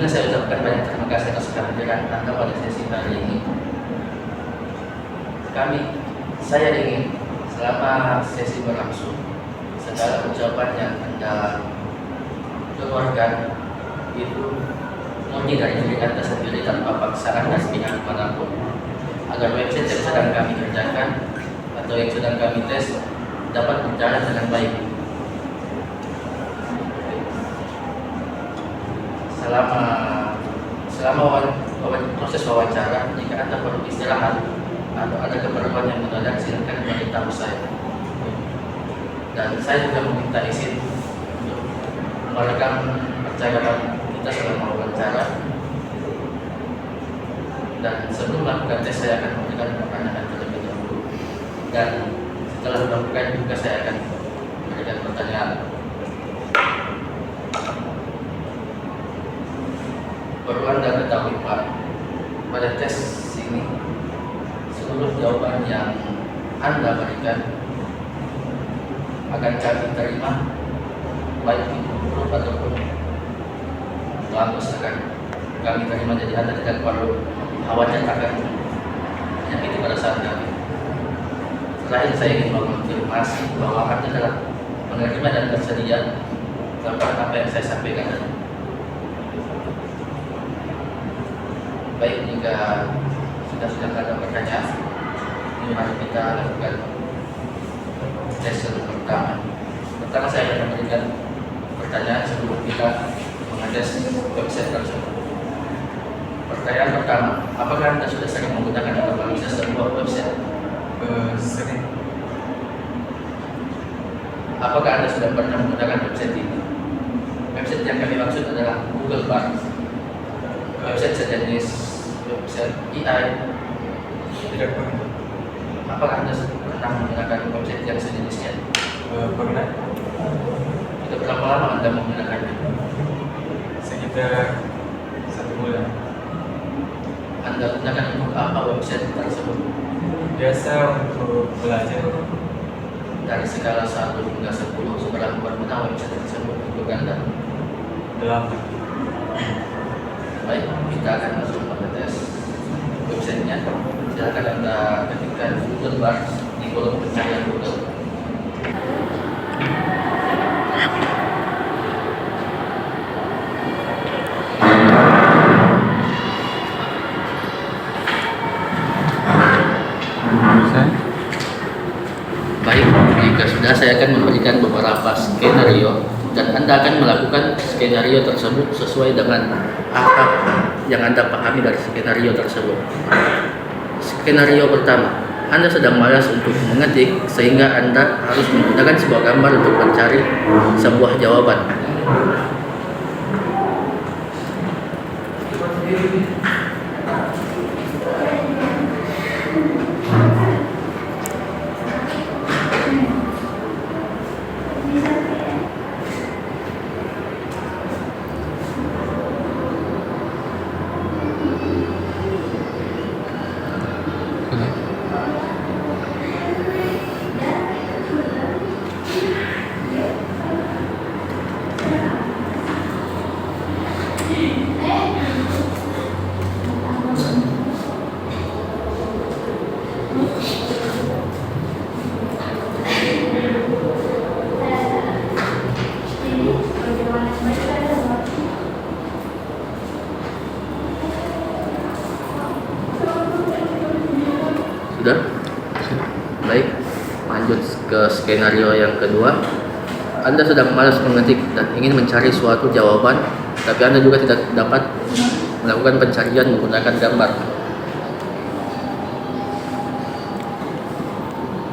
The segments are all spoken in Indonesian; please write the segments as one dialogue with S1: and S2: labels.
S1: Sebelumnya saya ucapkan banyak terima kasih atas kehadiran Anda pada sesi hari ini. Saya ingin selama sesi berlangsung, segala ucapan yang Anda keluarkan itu murni dari diri Anda sendiri tanpa paksaan dan sepihak manapun, agar website yang sedang kami kerjakan atau yang sedang kami tes dapat berjalan dengan baik. Selama proses wawancara, jika Anda perlu istirahat atau ada keperluan yang mendadak, silakan memberitahu saya. Dan saya juga meminta izin untuk merekam percakapan kita selama wawancara. Dan sebelum melakukan tes, saya akan memberikan pertanyaan terlebih dahulu. Dan setelah melakukan juga saya akan memberikan pertanyaan. Perlu Anda ketahui, Pak, pada tes ini seluruh jawaban yang Anda berikan akan kami terima, baik itu buruk ataupun bagus akan kami terima. Jadi Anda tidak perlu khawatir akan menyakiti pada saat kami. Terakhir, saya ingin mengonfirmasi bahwa Anda telah menerima dan bersedia terhadap apa yang saya sampaikan tadi. Baik, jika sudah ada pertanyaan, ini mari kita lakukan tes pertama. Pertama, saya akan memberikan pertanyaan sebelum kita mengetes website tersebut. Pertanyaan pertama, apakah Anda sudah sering menggunakan atau mengakses sebuah website?
S2: Sering.
S1: Apakah Anda sudah pernah menggunakan website ini? Website yang kami maksud adalah Google Bard, website sejenis website AI.
S2: Tidak pernah.
S1: Apakah Anda pernah menggunakan website yang sejenisnya?
S2: Pernah.
S1: Sudah berapa lama Anda menggunakannya?
S2: Sekitar 1 bulan.
S1: Anda gunakan untuk apa website tersebut?
S2: Biasa untuk belajar.
S1: Dari skala 1 hingga 10, seberapa berguna website tersebut untuk Anda?
S2: 8.
S1: Baik, kita akan masuk pada tes websitenya. Silakan Anda ketikkan Google Bard di kolom pencarian Google. Baik, jika sudah, saya akan memberikan beberapa skenario dan Anda akan melakukan skenario tersebut sesuai dengan apa yang Anda pahami dari skenario tersebut. Skenario pertama, Anda sedang malas untuk mengetik sehingga Anda harus menggunakan sebuah gambar untuk mencari sebuah jawaban. Sudah? Baik, lanjut ke skenario yang kedua. Anda sedang malas mengetik dan ingin mencari suatu jawaban, tapi Anda juga tidak dapat melakukan pencarian menggunakan gambar.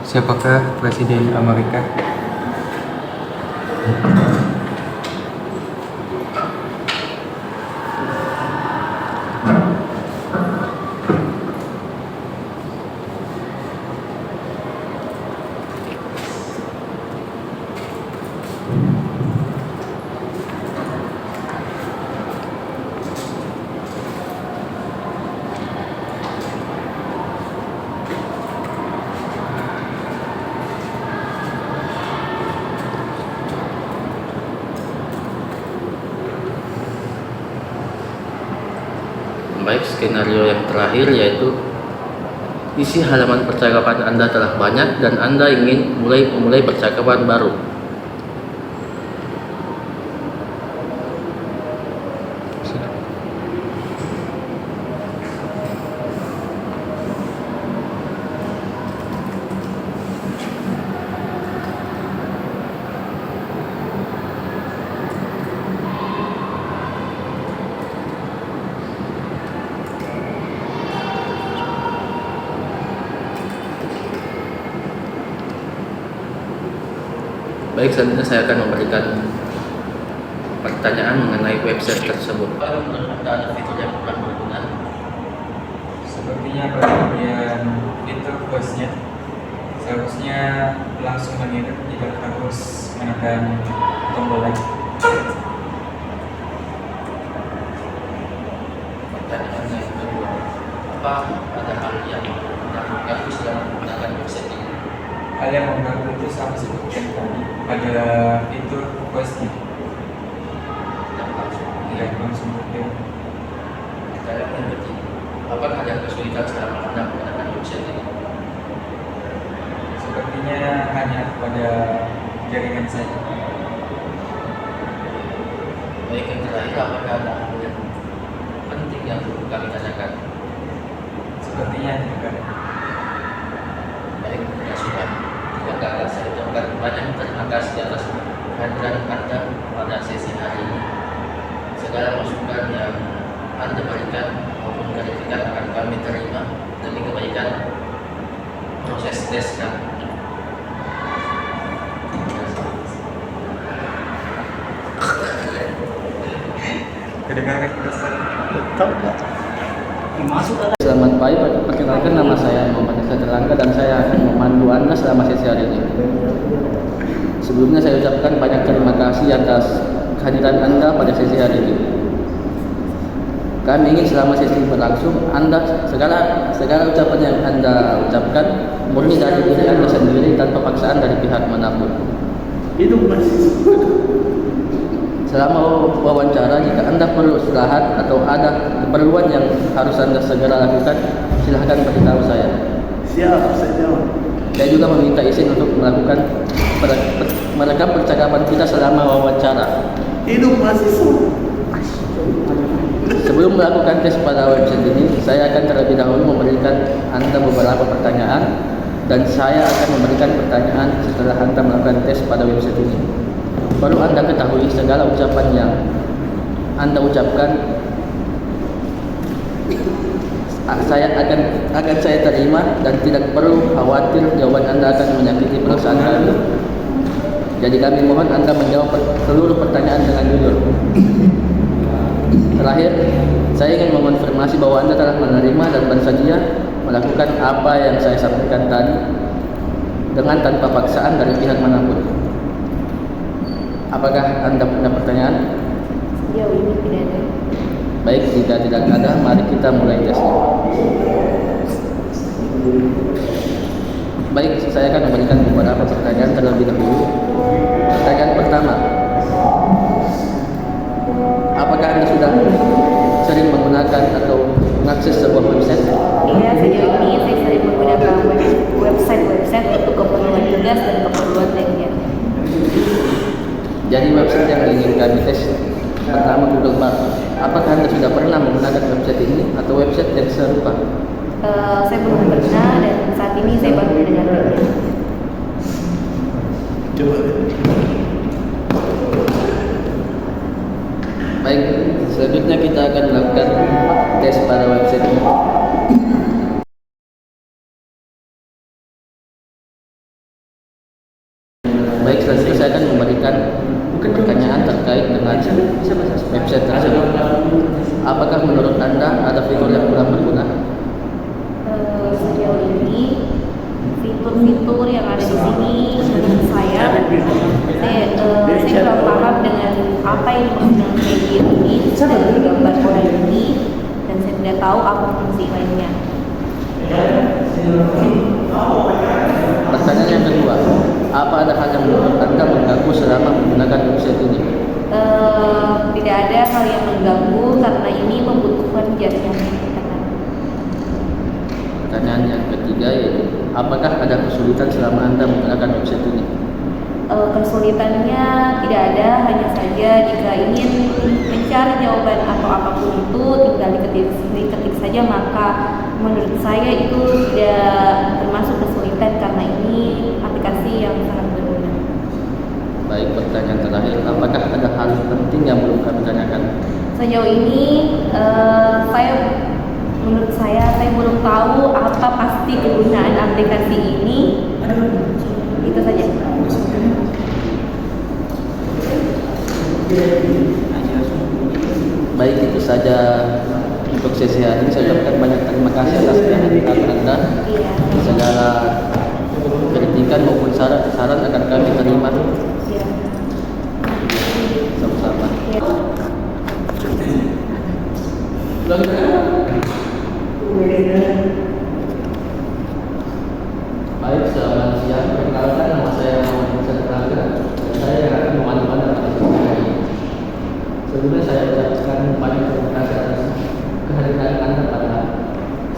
S2: Siapakah Presiden Amerika?
S1: Baik, skenario yang terakhir yaitu isi halaman percakapan Anda telah banyak dan Anda ingin memulai percakapan baru. Baik, selanjutnya saya akan memberikan pertanyaan mengenai website tersebut. Apa menurut Anda ada fitur yang kurang berguna?
S2: Sepertinya pada bagian fitur voice-nya seharusnya langsung mengirim, tidak harus menekan tombol like.
S1: Pertanyaan yang kedua, apa ada hal yang mengganggu selama menggunakan website ini?
S2: Hal yang mengganggu itu sama seperti yang tadi pada fitur voice-nya, tidak langsung berkirim.
S1: Pertanyaan yang ketiga, apakah ada kesulitan selama Anda menggunakan website ini?
S2: Sepertinya hanya pada jaringan saja.
S1: Baik, yang terakhir, apakah ada hal yang penting yang perlu kami tanyakan?
S2: Sepertinya tidak ada.
S1: Baik, ya sudah. Tidak gagal, saya ucapkan banyak terima kasih atas kehadiran Anda pada sesi hari ini. Segala masukan yang Anda berikan maupun kritikan akan kami terima demi kebaikan proses tes kami.
S2: Kedengaran kita
S1: Selamat pagi, perkenalkan nama saya Muhammad Esa Terlangga dan saya akan memandu Anda selama sesi hari ini. Sebelumnya saya ucapkan banyak terima kasih atas kehadiran Anda pada sesi hari ini. Kami ingin selama sesi berlangsung segala ucapan yang Anda ucapkan murni dari diri Anda sendiri tanpa paksaan dari pihak manapun. Selama wawancara, jika Anda perlu istirahat atau ada keperluan yang harus Anda segera lakukan, silahkan beritahu saya.
S3: Siap, saya jawab.
S1: Saya juga meminta izin untuk merekam percakapan kita selama wawancara.
S3: Hidup mahasiswa.
S1: Sebelum melakukan tes pada website ini, saya akan terlebih dahulu memberikan Anda beberapa pertanyaan dan saya akan memberikan pertanyaan setelah Anda melakukan tes pada website ini. Perlu Anda ketahui segala ucapan yang Anda ucapkan akan saya terima dan tidak perlu khawatir jawaban Anda akan menyakiti perasaan kami. Jadi kami mohon Anda menjawab seluruh pertanyaan dengan jujur. Terakhir, saya ingin mengonfirmasi bahwa Anda telah menerima dan bersedia melakukan apa yang saya sampaikan tadi dengan tanpa paksaan dari pihak manapun. Apakah Anda punya pertanyaan?
S4: Jauh ini tidak ada.
S1: Baik, jika tidak ada, mari kita mulai tesnya. Baik, saya akan memberikan beberapa pertanyaan terlebih dahulu. Pertanyaan pertama, apakah Anda sudah sering menggunakan atau mengakses sebuah website?
S4: Iya, sejauh ini saya sering menggunakan website untuk keperluan tugas dan keperluan lainnya.
S1: Jadi website yang ingin kami tes pertama Google Maps. Apakah Anda sudah pernah menggunakan website ini atau website yang serupa?
S4: Saya belum pernah dan saat ini saya baru mendengarnya.
S3: Coba.
S1: Baik, selanjutnya kita akan melakukan tes pada website ini. Baik, selanjutnya saya akan memberikan pertanyaan terkait dengan website tersebut. Apakah menurut Anda ada fitur yang kurang berguna?
S4: Sejauh ini fitur-fitur yang ada di sini menurut saya kurang paham dengan apa yang dimaksud dengan media ini dan gambar kode ini, dan saya tidak tahu apa fungsi lainnya.
S1: Pertanyaan yang kedua, apa ada hal yang menurut Anda mengganggu selama menggunakan website ini?
S4: Tidak ada hal yang mengganggu karena ini membutuhkan jaringan
S1: Pertanyaan yang ketiga yaitu, apakah ada kesulitan selama Anda menggunakan website ini?
S4: Kesulitannya tidak ada, hanya saja jika ingin mencari jawaban atau apapun itu tinggal diketik saja, maka menurut saya itu tidak termasuk kesulitan karena ini aplikasi yang sangat berguna.
S1: Baik, pertanyaan terakhir, apakah ada hal penting yang belum kami tanyakan?
S4: Sejauh ini menurut saya belum tahu apa pasti kegunaan aplikasi ini. Itu saja.
S1: Baik, itu saja untuk sesi hari ini. Saya ucapkan banyak terima kasih atas kehadiran Anda.
S4: Iya.
S1: Segala kritikan maupun saran akan kami terima.
S4: Iya.
S1: Sama-sama.
S4: Iya.
S1: Baik, selamat siang. Perkenalkan, nama saya Muhammad Sadra. Saya akan memandu-mandu pada sesi hari ini. Sebelumnya saya ucapkan banyak terima kasih atas kehadiran Anda pada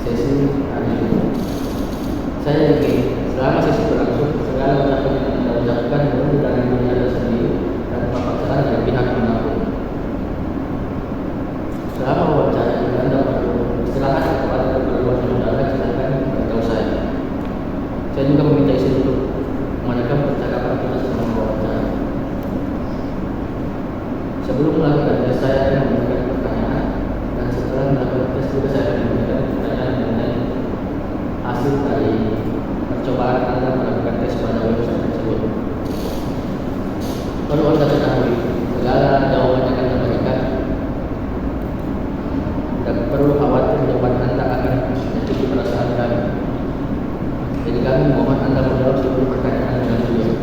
S1: sesi hari ini. Saya ingin selama sesi berlangsung, segala ucapan yang Anda ucapkan berasal dari diri Anda sendiri dan paparan dari pihak manapun. Selama wawancara jika Anda perlu istirahat atau ada keperluan yang mendadak, silakan beritahu saya. Saya juga meminta izin untuk merekam percakapan kita selama wawancara. Sebelum melakukan tes, saya akan memberikan pertanyaan, dan setelah melakukan tes juga saya akan memberikan pertanyaan mengenai hasil dari percobaan Anda melakukan tes pada website tersebut. Perlu Anda ketahui, segala jawaban yang Anda berikan dan perlu khawatir jawaban Anda akan menyakiti perasaan kami. Jadi kami mohon Anda menjawab seluruh pertanyaan dengan jujur.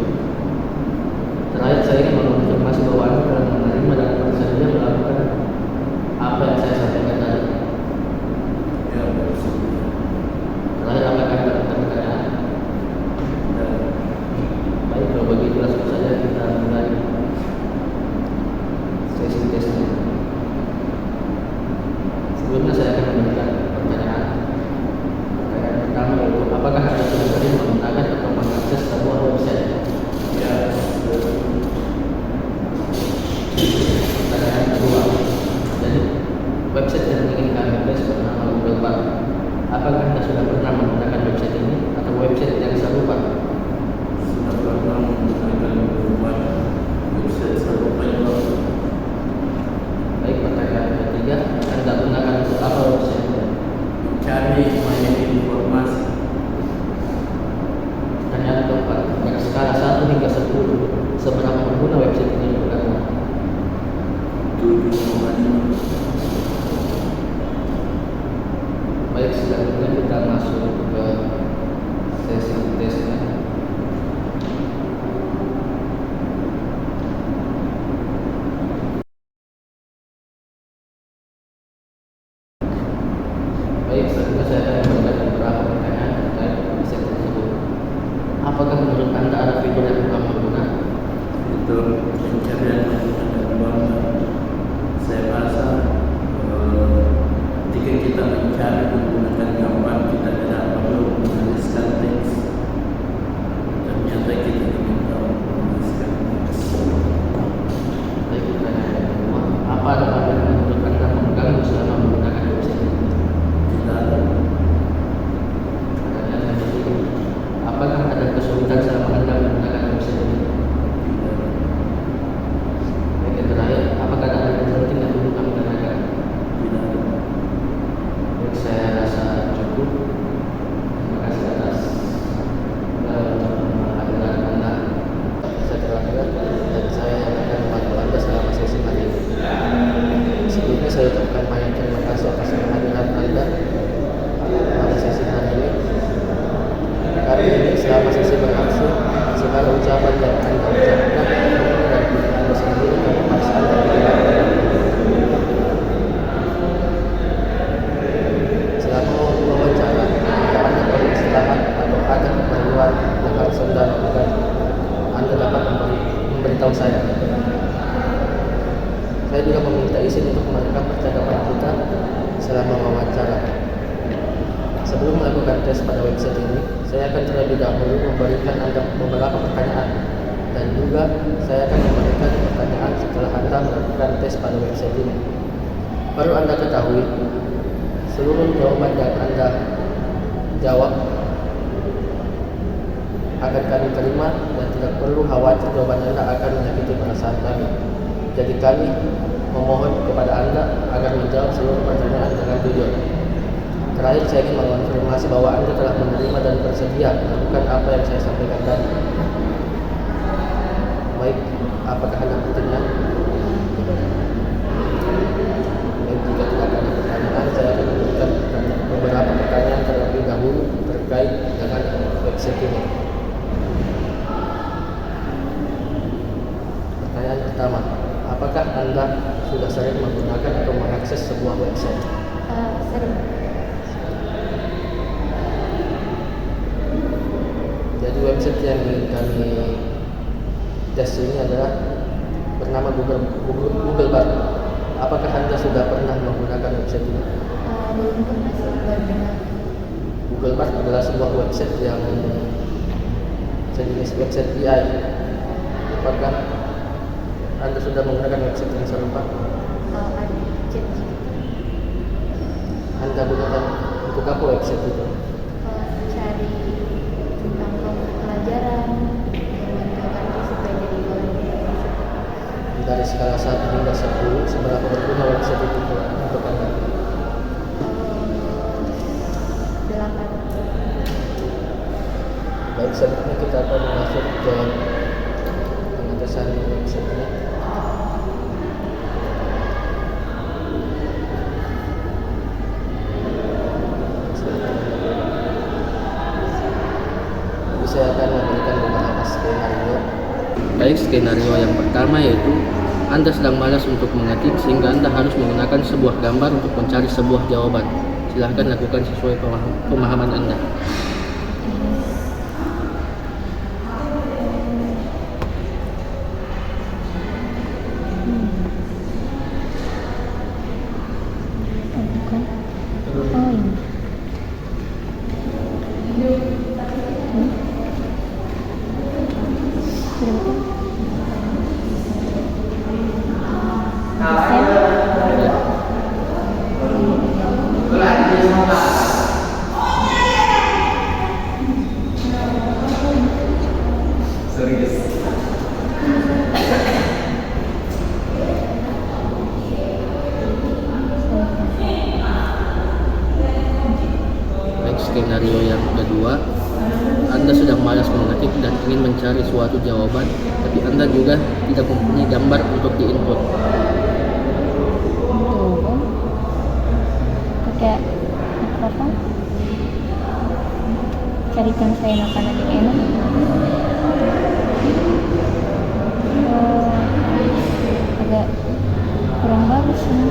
S1: Terakhir, saya ingin mengonfirmasi bahwa Anda telah menerima dan bersedia melakukan apa yang saya sampaikan tadi.
S3: Ya,
S1: Terakhir, apakah Anda ada pertanyaan? Baik, kalau begitu langsung saja kita mulai sesi tesnya. Sebelumnya saya akan memberikan pertanyaan. Pertanyaan pertama yaitu, apakah Anda sudah sering menggunakan atau mengakses sebuah website?
S3: ya,
S1: Pertanyaan kedua, jadi website yang ingin kami tes bernama Google Pak. Apakah Anda sudah pernah menggunakan website ini atau website yang serupa?
S3: sudah pernah menggunakan berbagai website serupa juga.
S1: Baik, pertanyaan ketiga, Anda gunakan untuk apa website?
S3: Cari banyak informasi.
S1: Pertanyaan keempat, pada skala 1 hingga 10, seberapa pengguna website ini menurut Anda?
S3: 7,5.
S1: Baik, selanjutnya kita masuk ke sesi tesnya. Baik, selanjutnya saya akan memberikan beberapa pertanyaan terkait website tersebut. Apakah menurut Anda ada fitur yang kurang berguna?
S3: Itu pencarian menggunakan gambar. Saya rasa ketika kita mencari menggunakan gambar, kita tidak perlu menuliskan teks. Ternyata kita diminta menuliskan teks.
S1: Baik, pertanyaan yang kedua, apa ada bagian yang menurut Anda mengganggu selama menggunakan website ini?
S3: Tidak ada.
S1: Pertanyaan yang ketiga, apakah ada kesulitan selama Anda menggunakan website ini?
S3: Tidak ada.
S1: Baik, yang terakhir, apakah ada hal yang penting yang perlu kami tanyakan?
S3: Tidak ada.
S1: Baik, saya rasa cukup. Terima kasih atas kehadiran Anda. Saya terakhir dan saya akan membantu Anda selama sesi hari ini. Sebelumnya saya ucapkan banyak terima kasih atas kehadiran Anda pada sesi hari ini. Kali ini selama sesi berlangsung, segala ucapan yang Anda ucapkan dan Anda sendiri memaksa Anda tidak. Selama wawancara, jika Anda perlu istirahat atau ada keperluan yang harus Anda lakukan, Anda dapat memberitahu saya. Saya juga meminta izin untuk merekam percakapan kita selama wawancara. Sebelum melakukan tes pada website ini, saya akan terlebih dahulu memberikan Anda beberapa pertanyaan, dan juga saya akan memberikan pertanyaan setelah Anda melakukan tes pada website ini. Perlu Anda ketahui, seluruh jawaban yang Anda jawab akan kami terima dan tidak perlu khawatir jawaban Anda akan menyakiti perasaan kami. Jadi kami memohon kepada Anda agar menjawab seluruh pertanyaan dengan jujur. Terakhir, saya ingin mengonfirmasi bahwa Anda telah menerima dan bersedia melakukan apa yang saya sampaikan tadi. Baik, apakah ada pertanyaan? Baik, jika tidak ada pertanyaan, saya akan memberikan beberapa pertanyaan terlebih dahulu terkait dengan website ini. Pertanyaan pertama, apakah Anda sudah sering menggunakan atau mengakses sebuah website?
S4: Sering.
S1: Jadi website yang ingin kami tes ini adalah bernama Google Bar. Apakah Anda sudah pernah menggunakan website ini?
S4: Belum pernah sih, baru dengar.
S1: Google Bar adalah sebuah website yang sejenis website AI. Apakah Anda sudah menggunakan website yang serupa?
S4: Ada chat.
S1: Anda gunakan untuk apa website itu?
S4: Cari tentang pelajaran yang menentukan supaya jadi orang.
S1: Dari skala 1 hingga 10, seberapa berguna website itu untuk Anda?
S4: 8.
S1: Baik, selanjutnya kita akan masuk ke pengetesan website ini. Saya akan memberikan beberapa skenario. Baik, skenario yang pertama yaitu Anda sedang malas untuk mengetik sehingga Anda harus menggunakan sebuah gambar untuk mencari sebuah jawaban. Silahkan lakukan sesuai pemahaman Anda. Skenario yang kedua, Anda sedang malas mengetik dan ingin mencari suatu jawaban, tapi Anda juga tidak mempunyai gambar untuk diinput.
S4: Pakai mikrofon. Carikan saya makanan yang enak. Agak kurang bagus ini.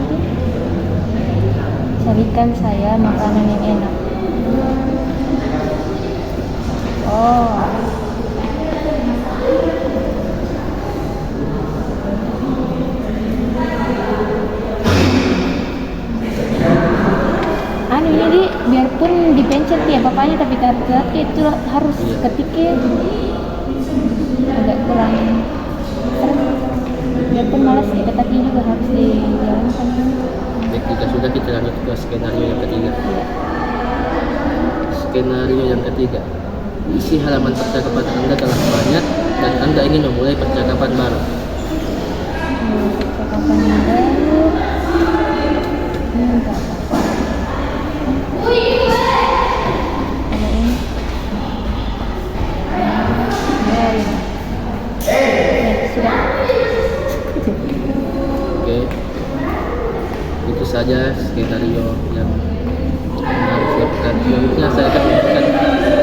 S4: Carikan saya makanan yang enak. Ini biarpun dipencet ya bapaknya, tapi kaki itu harus ketiknya agak kurang sering. Biarpun malas ya, tetapi juga harus dijalankan.
S1: Baik, jika sudah kita lanjut ke skenario yang ketiga. Skenario yang ketiga, isi halaman percakapan Anda telah banyak dan Anda ingin memulai percakapan baru.
S4: Percakapan baru.
S1: Oke, itu saja skenario yang harus dilakukan. Selanjutnya saya akan memberikan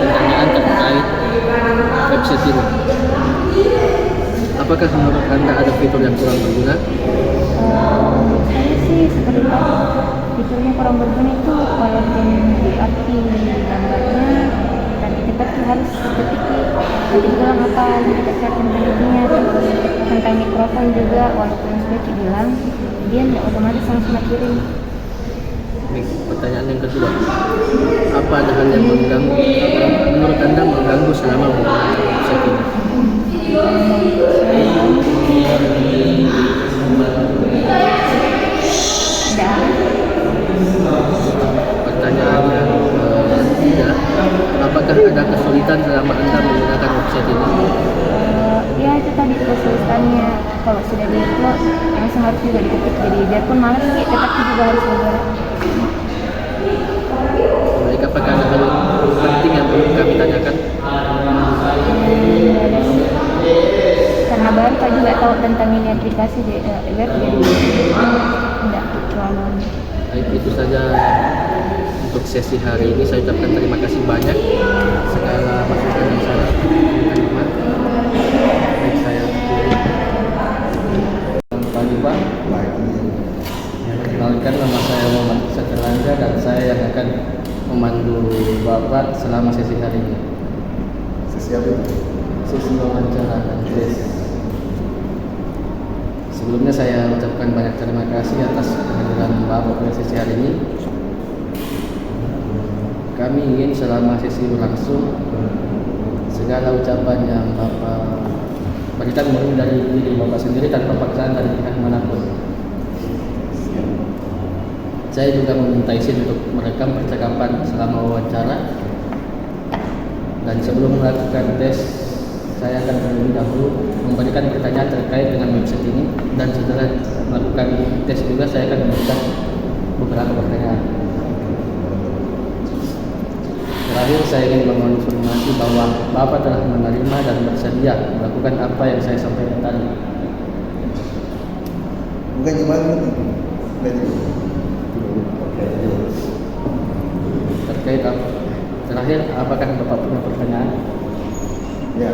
S1: pertanyaan terkait website ini. Apakah menurut Anda ada fitur yang kurang berguna?
S4: Saya sih seperti itu. Fiturnya kurang berguna itu walaupun diarti gambarnya dan kita harus ketik ulang apa yang kita cari penelitiannya, terus tentang mikrofon juga walaupun sudah dibilang dia otomatis langsung kirim.
S3: Baik, pertanyaan yang kedua, apa ada hal yang mengganggu, menurut Anda mengganggu selama menggunakan website ini?
S4: Ada.
S3: Pertanyaan yang ketiga, apakah ada kesulitan selama Anda menggunakan website ini?
S4: Ya itu tadi kesulitannya, kalau sudah di-upload langsung harus juga diketik, jadi biarpun malas sih tetap juga harus bergerak.
S3: Baik, apakah ada hal penting yang perlu kami tanyakan?
S4: Karena baru Pak juga tahu tentang ini aplikasi web, jadi tidak terlalu.
S3: Baik, itu saja untuk sesi hari ini. Saya ucapkan terima kasih banyak segala masukan yang saya terima. Baik, saya selamat pagi Pak. Perkenalkan, nama saya Muhammad Saterlangga dan saya yang akan memandu Bapak selama sesi hari ini.
S5: Sesi apa itu?
S3: Sesi wawancara dan tes. Sebelumnya saya ucapkan banyak terima kasih atas kehadiran Bapak pada sesi hari ini. Kami ingin selama sesi berlangsung segala ucapan yang Bapak berikan murni dari diri Bapak sendiri tanpa paksaan dari pihak manapun. Saya juga meminta izin untuk merekam percakapan selama wawancara. Dan sebelum melakukan tes, saya akan terlebih dahulu memberikan pertanyaan terkait dengan website ini, dan setelah melakukan tes juga saya akan memberikan beberapa pertanyaan. Terakhir, saya ingin mengonfirmasi bahwa Bapak telah menerima dan bersedia melakukan apa yang saya sampaikan tadi.
S5: Bukan cuma ini.
S3: Terkait apa? Terakhir, apakah Bapak punya pertanyaan?
S5: Ya.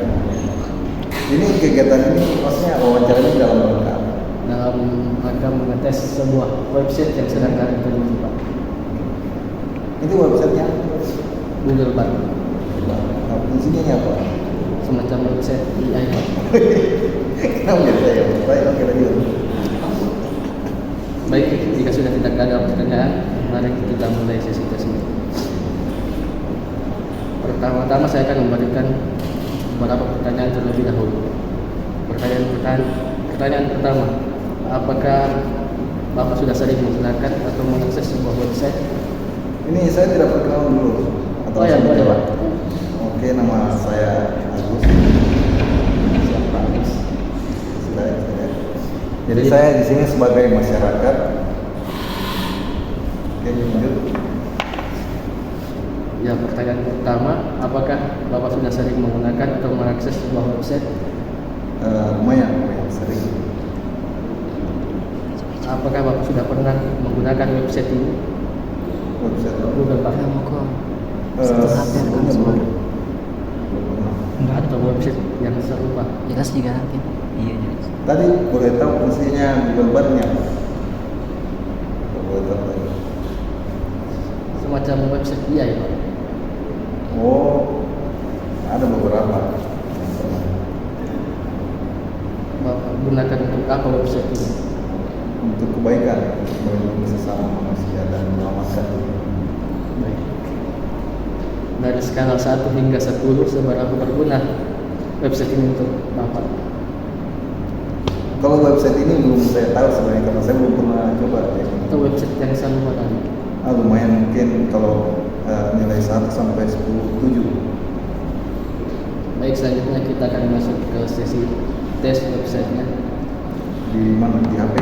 S5: Ini kegiatan ini maksudnya wawancara ini dalam rangka apa?
S3: Dalam rangka mengetes sebuah website yang sedang kami teliti, Pak.
S5: Itu websitenya
S3: Google Bard,
S5: nah, fungsinya apa?
S3: semacam website AI, Pak.
S5: Kenapa jadi saya? Baik, oke lanjut.
S3: Baik, jika sudah tidak ada pertanyaan, mari kita mulai sesi tes ini. Pertama-tama saya akan memberikan beberapa pertanyaan terlebih dahulu. Pertanyaan pertama, apakah Bapak sudah sering menggunakan atau mengakses sebuah website?
S5: Ini saya tidak perkenalan dulu.
S3: Oh ya, boleh Pak.
S5: Oke, nama saya Agus.
S3: Siapa Agus?
S5: Saya. Jadi saya di sini sebagai masyarakat. Oke, lanjut.
S3: Ya, pertanyaan pertama, apakah Bapak sudah sering menggunakan atau mengakses sebuah website?
S5: Lumayan sering.
S3: Apakah Bapak sudah pernah menggunakan website ini?
S5: Website
S3: Google Bard
S5: sebelumnya belum pernah.
S3: enggak ada website yang serupa.
S6: Jelas juga nanti. Iya jelas.
S5: Tadi boleh tahu fungsinya Google Bard-nya? Boleh tahu tadi.
S3: Semacam website AI, Pak.
S5: Oh, ada beberapa. yang pernah.
S3: Bapak gunakan untuk apa website ini?
S5: Untuk kebaikan, untuk melindungi sesama manusia dan menyelamatkan diri.
S3: Baik. Dari skala 1 hingga 10, seberapa berguna website ini untuk Bapak?
S5: Kalau website ini belum saya tahu sebenarnya karena saya belum pernah coba. Ya.
S3: Atau website yang sama tadi?
S5: Lumayan mungkin kalau nilai 1 sampai 10, 7.
S3: Baik, selanjutnya kita akan masuk ke sesi tes websitenya.
S5: Di mana? Di HP?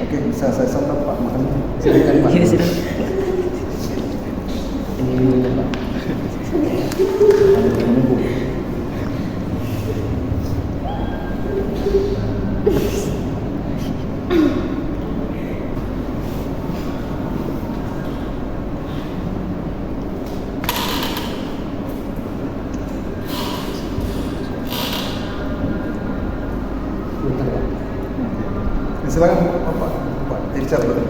S5: Oke, bisa saya santap Pak makannya.
S3: Silakan Pak.
S6: Iya, silakan.
S3: Ini minumnya Pak.
S5: Menunggu.
S3: Bentar Pak.
S5: Silakan Pak. Richard dulu.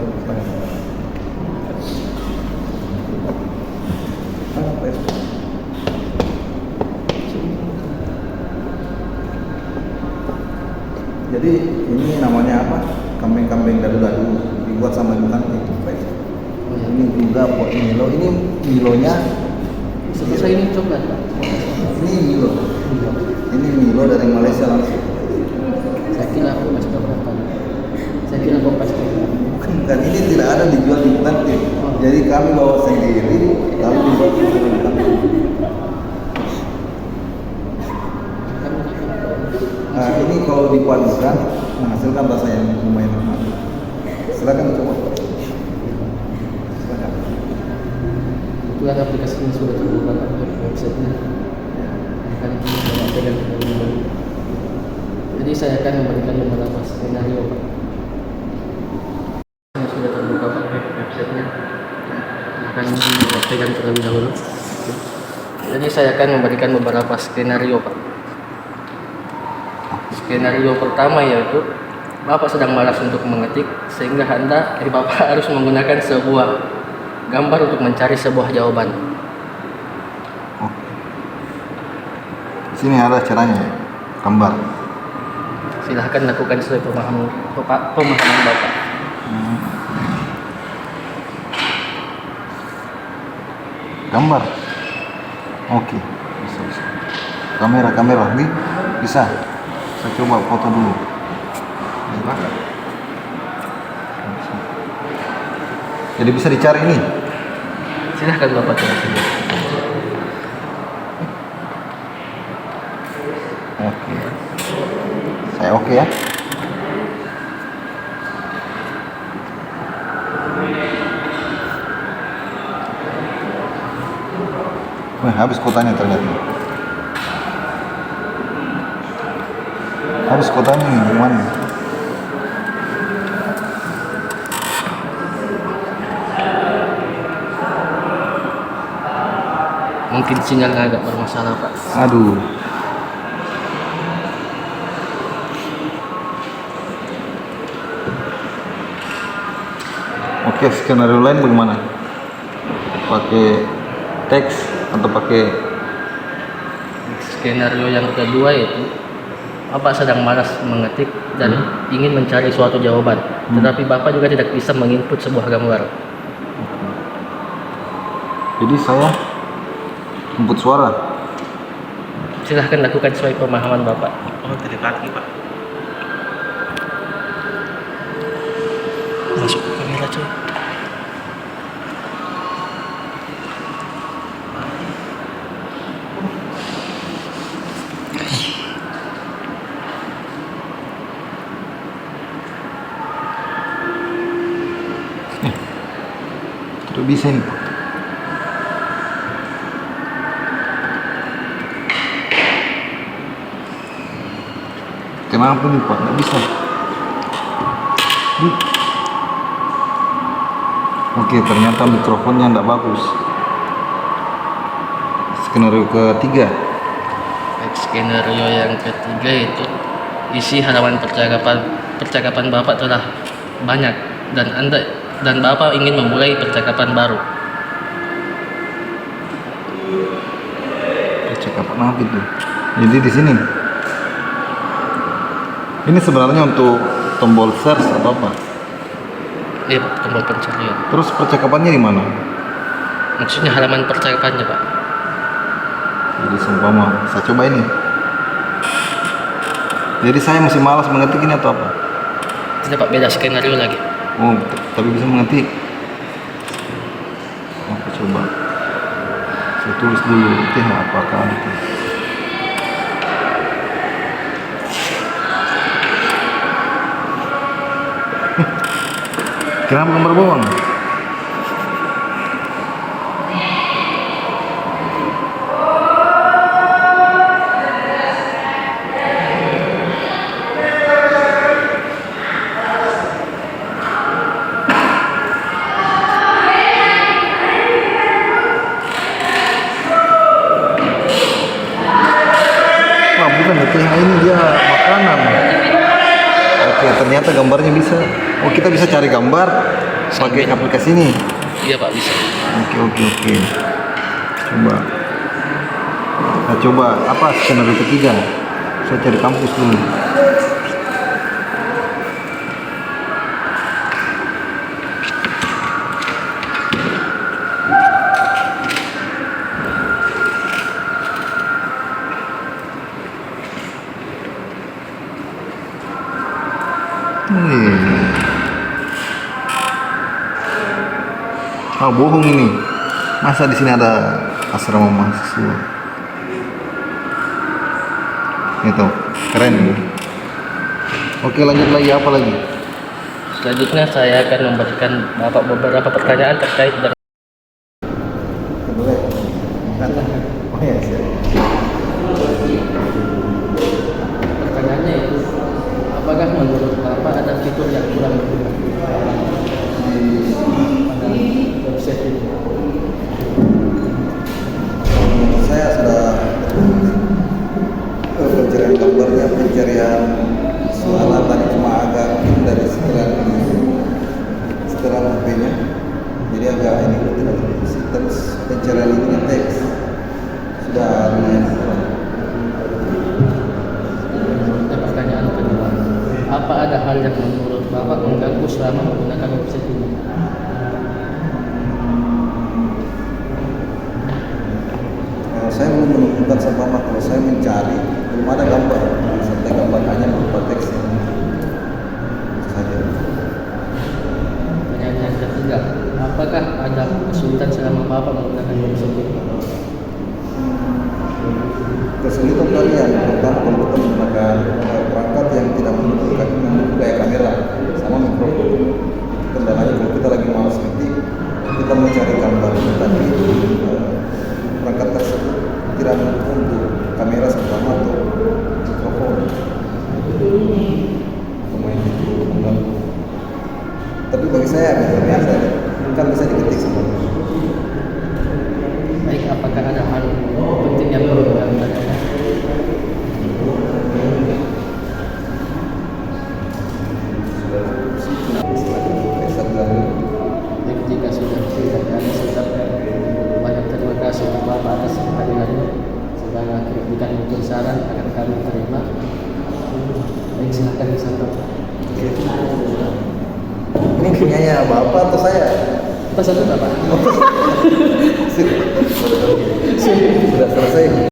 S5: Jadi ini namanya apa? Kambing-kambing dadu-dadu dibuat sama Ibu Kanti. Ini juga buat Milo. Ini Milonya.
S3: Selesai ini coklat Pak.
S5: Ini Milo. Ini Milo dari Malaysia langsung.
S3: Saya kira aku pasti berapa. Saya kira aku pasti.
S5: Bukan, ini tidak ada dijual di Ibu Kanti. Jadi kami bawa sendiri, lalu dibuat di Ibu Kanti. Nah, ini kalau dipadukan menghasilkan rasa yang lumayan enak. Silakan coba. Silakan.
S3: Kebetulan aplikasi ini sudah terbuka di websitenya. Akan kita pegang kembali. Jadi saya akan memberikan beberapa skenario Pak. Ini sudah terbuka Pak websitenya. Akan kita pegang terlebih dahulu. Jadi saya akan memberikan beberapa skenario Pak. Skenario pertama yaitu Bapak sedang malas untuk mengetik sehingga Bapak harus menggunakan sebuah gambar untuk mencari sebuah jawaban.
S5: Sini ada caranya, gambar.
S3: Silahkan lakukan sesuai pemahaman Bapak.
S5: Gambar. Oke, bisa. Kamera, nih bisa. Saya coba foto dulu. Jadi bisa dicari ini.
S3: Silahkan Bapak coba saja.
S5: Oke. Saya oke ya. Wah, habis kotanya ternyata. Habis kotanya gimana?
S3: Mungkin sinyalnya agak bermasalah Pak.
S5: Aduh. Oke, skenario lain bagaimana? Pakai teks atau pakai
S3: Skenario yang kedua yaitu Bapak sedang malas mengetik dan ingin mencari suatu jawaban, tetapi Bapak juga tidak bisa menginput sebuah gambar.
S5: Jadi saya input suara.
S3: Silahkan lakukan sesuai pemahaman Bapak.
S2: Oh, telepati Pak.
S3: Masuk ke kamera coy.
S5: Tidak bisa ini. Kenapa nih Pak? Nggak bisa. Oke, ternyata mikrofonnya nggak bagus. Skenario ketiga.
S3: Skenario yang ketiga itu isi halaman percakapan Bapak telah banyak dan Bapak ingin memulai percakapan baru.
S5: Percakapan apa itu? Jadi di sini. Ini sebenarnya untuk tombol search atau apa?
S3: Iya, tombol pencarian.
S5: Terus percakapannya di mana?
S3: Maksudnya halaman percakapannya Pak.
S5: Jadi seumpama saya coba ini. Jadi saya masih malas mengetik ini atau apa?
S3: Tidak Pak, beda skenario lagi.
S5: Oh, tapi bisa mengetik. Oke, coba. Saya tulis dulu. Apakah itu? Kenapa gambar bawang? Wah, bukan itu yang ini dia makanan. Oke, Oke, ternyata gambarnya bisa. Oh, kita bisa cari gambar pakai aplikasi ini.
S3: Iya Pak, bisa.
S5: Oke. Coba. Nah, coba apa skenario ketiga? Saya cari kampus dulu. Ah, bohong ini. Masa di sini ada asrama mahasiswa? Itu keren ini. Oke, lanjut lagi, apa lagi?
S3: Selanjutnya saya akan memberikan Bapak beberapa pertanyaan terkait dengan
S5: Boleh. Oh ya, siap.
S3: pertanyaannya itu, apakah menurut Bapak ada fitur yang kurang berguna pada website ini?
S5: Menurut saya sudah pencarian gambarnya, pencarian suara tadi cuma agak dari setelah HP-nya, jadi agak ini tidak terus pencarian ininya teks sudah lumayan kurang.
S3: Dan pertanyaan kedua, apa ada hal yang menurut Bapak mengganggu selama menggunakan website ini?
S5: Kalau saya belum menemukan sama kalau saya mencari belum ada gambar, sampai gambar hanya berupa teks saja.
S3: Pertanyaan yang ketiga, apakah ada kesulitan selama Bapak menggunakan website ini?
S5: Kesulitan kalian pertama kalau kita menggunakan perangkat yang tidak mendukung gaya kamera sama mikrofon. Kendalanya kalau kita lagi malas ketik, kita mau cari gambar tapi perangkat tersebut tidak mendukung untuk kamera sama atau mikrofon. Pemain itu mengganggu. Tapi bagi saya biasa kan bisa diketik semua.
S3: Baik, apakah ada hal penting yang perlu kami tanyakan? Baik, jika sudah tidak kami ucapkan banyak terima kasih untuk Bapak atas kehadirannya. Segala kritikan maupun saran akan kami terima. Baik, silakan disampaikan.
S5: Ini punyanya Bapak atau saya?
S3: Apa satu Bapak?